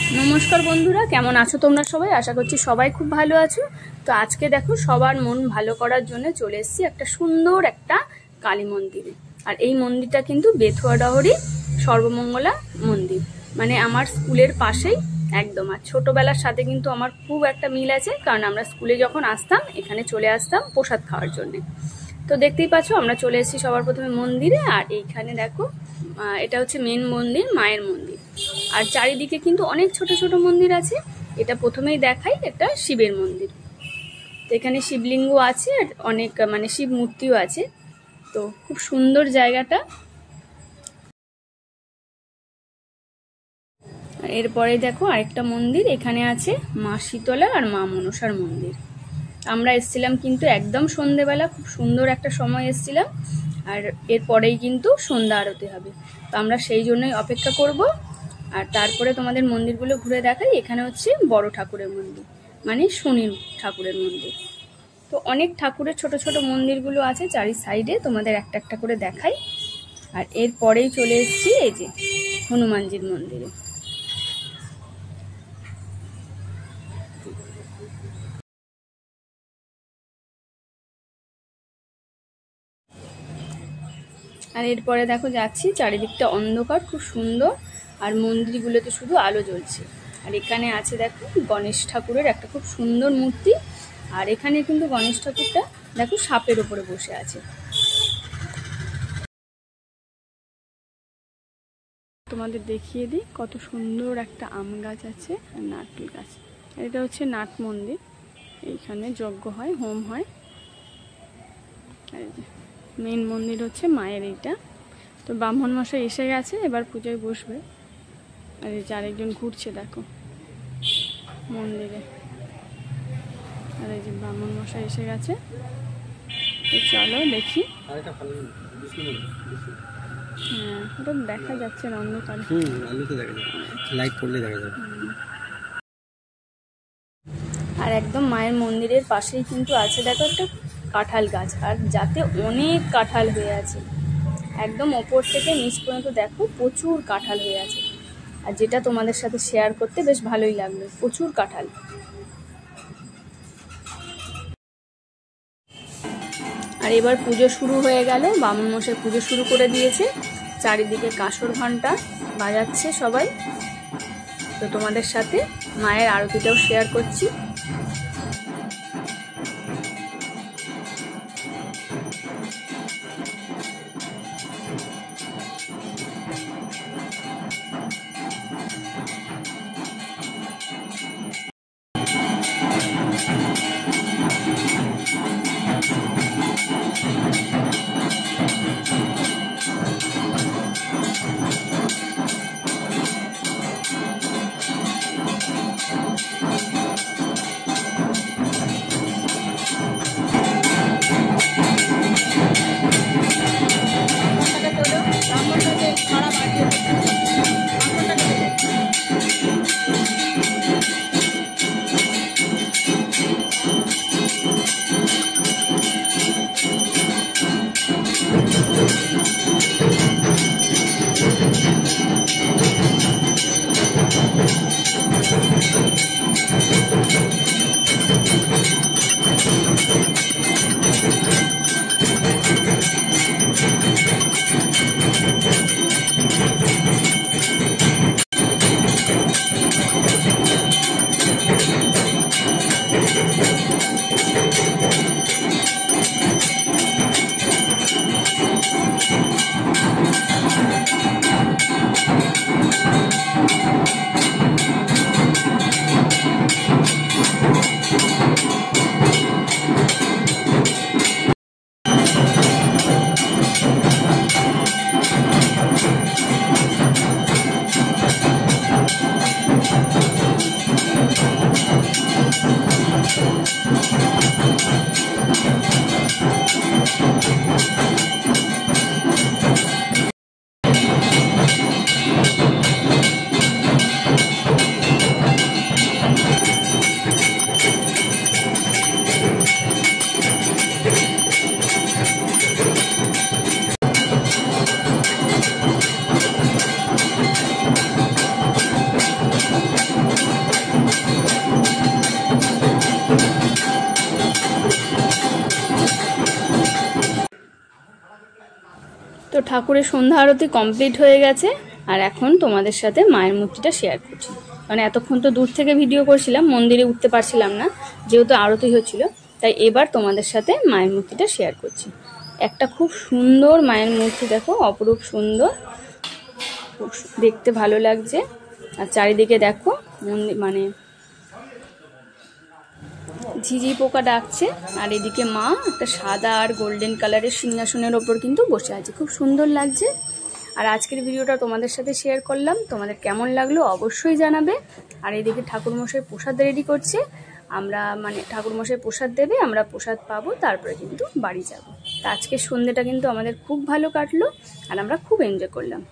नमस्कार बंधुरा केमन आछो तोमरा सबाई आशा करछि सबाई खूब भालो आछो। तो आज के देखो सबार मन भालो करार जोन्नो चले एसेछि एकटा सुंदर एकटा काली मंदिरे। और এই মন্দিরটা কিন্তু বেথুয়াডাহরি সর্বমঙ্গলা মন্দির, মানে আমার স্কুলের পাশেই একদম। আর ছোটবেলার সাথে কিন্তু আমার খুব একটা মিল আছে, কারণ আমরা স্কুলে যখন আসতাম এখানে চলে আসতাম প্রসাদ খাওয়ার জন্য। তো দেখতেই পাচ্ছ আমরা চলে এসেছি সবার প্রথমে মন্দিরে। আর এইখানে দেখো এটা হচ্ছে মেন মন্দির, মায়ের মন্দির। আর চারিদিকে কিন্তু অনেক ছোট ছোট মন্দির আছে। এটা প্রথমেই দেখাই, এটা শিবের মন্দির। তো এখানে শিবলিঙ্গ আছে আর অনেক মানে শিব মূর্তিও আছে। তো খুব সুন্দর জায়গাটা। এরপরে দেখো আরেকটা মন্দির, এখানে আছে মা শীতলা আর মা মনসার মন্দির। আমরা এসেছিলাম কিন্তু একদম সন্ধ্যেবেলা, খুব সুন্দর একটা সময় এসেছিলাম। আর এরপরেই কিন্তু সন্ধ্যা আরতি হবে, তো আমরা সেই জন্যই অপেক্ষা করব। আর তারপরে তোমাদের মন্দিরগুলো ঘুরে দেখাই। এখানে হচ্ছে বড় ঠাকুরের মন্দির, মানে শনি ঠাকুরের মন্দির। তো অনেক ঠাকুরের ছোট ছোট মন্দিরগুলো আছে চারি সাইডে, তোমাদের একটা একটা করে দেখাই। আর এরপরেই চলে এসেছি এই যে হনুমানজির মন্দিরে। আর এরপরে দেখো যাচ্ছি, চারিদিকটা অন্ধকার, খুব সুন্দর। আর মন্দিরগুলোতে শুধু আলো জ্বলছে। আর এখানে আছে দেখো গণেশ ঠাকুরের একটা খুব সুন্দর মূর্তি। আর এখানে কিন্তু গণেশ ঠাকুরটা দেখো সাপের উপরে বসে আছে। তোমাদের দেখিয়ে দিই, কত সুন্দর একটা আম গাছ আছে আর নারকেল গাছ। এটা হচ্ছে নাট মন্দির, এইখানে যজ্ঞ হয়, হোম হয়। আর মেন মন্দির হচ্ছে মায়ের এইটা। তো ব্রাহ্মণ মশাই এসে গেছে, এবার পুজোয় বসবে। আর এই যে আরেকজন ঘুরছে দেখো মন্দিরে। আর এই যে ব্রাহ্মণ মশাই এসে গেছে। তো চলো দেখি। হ্যাঁ, ওটা দেখা যাচ্ছে না অন্ধকারে। লাইট করলে দেখা যাবে। আর একদম মায়ের মন্দিরের পাশেই কিন্তু আছে দেখো একটা কাঁঠাল গাছ, আর যাতে অনেক কাঁঠাল হয়ে আছে। একদম ওপর থেকে নিচ পর্যন্ত দেখো প্রচুর কাঁঠাল হয়ে আছে। আর যেটা তোমাদের সাথে শেয়ার করতে বেশ ভালোই লাগলো, প্রচুর কাঁঠাল। আর এবার পুজো শুরু হয়ে গেল, বামুন মশাই পুজো শুরু করে দিয়েছে। চারিদিকে কাঁসর ঘন্টা বাজাচ্ছে সবাই। তো তোমাদের সাথে মায়ের আরতিটাও শেয়ার করছি। ঠাকুরের সন্ধ্যা আরতি কমপ্লিট হয়ে গেছে, আর এখন তোমাদের সাথে মায়ের মূর্তিটা শেয়ার করছি। মানে এতক্ষণ তো দূর থেকে ভিডিও করছিলাম, মন্দিরে উঠতে পারছিলাম না যেহেতু আরতি হচ্ছিল, তাই এবার তোমাদের সাথে মায়ের মূর্তিটা শেয়ার করছি। একটা খুব সুন্দর মায়ের মূর্তি, দেখো অপরূপ সুন্দর, খুব দেখতে ভালো লাগছে। আর চারিদিকে দেখো মানে ঝিঝি পোকা ডাকছে, আর এদিকে মা একটা সাদা আর গোল্ডেন কালারের সিংহাসনের ওপর কিন্তু বসে আছে, খুব সুন্দর লাগছে। আর আজকের ভিডিওটা তোমাদের সাথে শেয়ার করলাম, তোমাদের কেমন লাগলো অবশ্যই জানাবে। আর এদিকে ঠাকুরমশাই প্রসাদ রেডি করছে, আমরা মানে ঠাকুরমশাই প্রসাদ দেবে, আমরা প্রসাদ পাবো, তারপরে কিন্তু বাড়ি যাব। তা আজকের সন্ধ্যেটা কিন্তু আমাদের খুব ভালো কাটলো, আর আমরা খুব এনজয় করলাম।